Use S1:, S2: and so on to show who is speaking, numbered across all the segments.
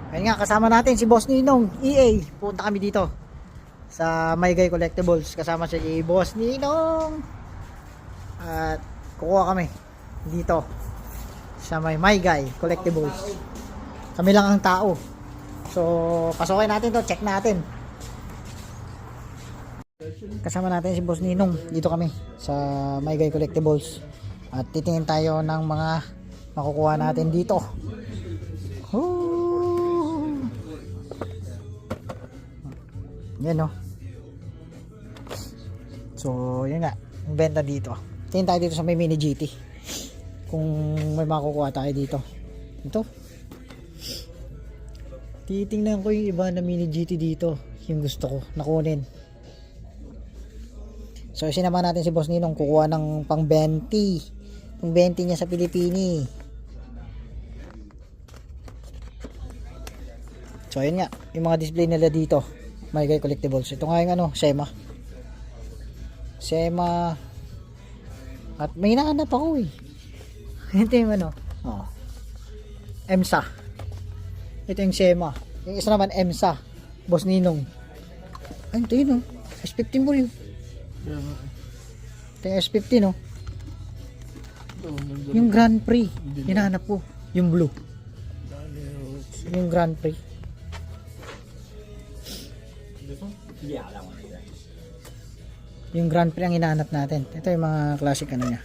S1: Ayun nga, kasama natin si Boss Ninong, EA. Punta kami dito sa Maygay Collectibles. Kasama si Boss Ninong. At kukuha kami dito sa Maygay Collectibles. Kami lang ang tao. So, pasukin natin to, check natin. Kasama natin si Boss Ninong. Dito kami sa Maygay Collectibles. At titingin tayo ng mga makukuha natin dito. Yan o. So, yun nga. Ang benta dito. Tingin tayo dito sa may mini GT. Kung may makukuha tayo dito. Ito. Titingnan ko yung iba na mini GT dito. Yung gusto ko nakunin. So, sinama natin si Boss Ninong. Kukuha ng pang 20. Pang 20 niya sa Pilipini. So, ayun nga. Yung mga display nila dito. Maygay Collectibles. Ito nga yung ano, Sema. At may hinahanap ako eh. Ito yung ano. Oh. EMSA. Ito yung Sema. Yung isa naman EMSA. Boss Ninong. Ay, ito yun oh. S15 mo yun. Ito yung S15 oh. Yung Grand Prix. Hinahanap ko. Yung blue. Yung Grand Prix. Yung Grand Prix ang hinahanap natin. Ito yung mga classic ano niya.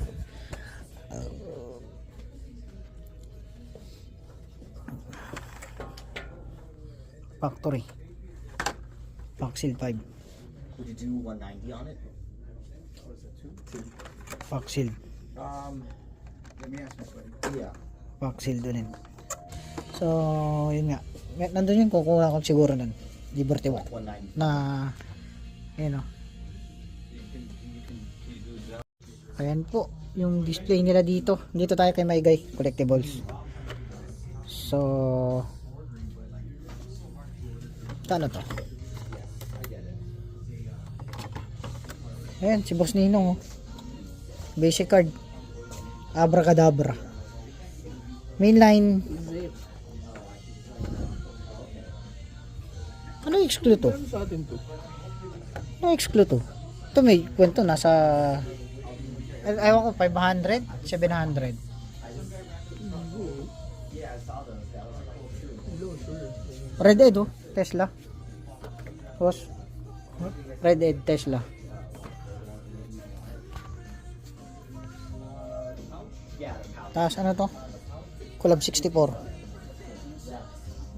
S1: Factory. Foxil 5.
S2: Would you do 190 on it? What is that, two?
S1: Foxil.
S2: Let me ask my buddy. Yeah.
S1: Foxil doon. So, yun nga. Nandun yung kukuha ko siguro nun. Liberty Walk.
S2: 190.
S1: Na, yun o. Ayan po. Yung display nila dito. Dito tayo kay Maygay Collectibles. So, ano to? Ayan, si Boss Ninong. Basic card. Abracadabra. Mainline. Ano exclude to? Ano exclude to? Ito may kwento nasa ewan ko 500, 700. Red Ed oh, Tesla. Boss. Red Ed Tesla. Tapos ano to? Collab 64.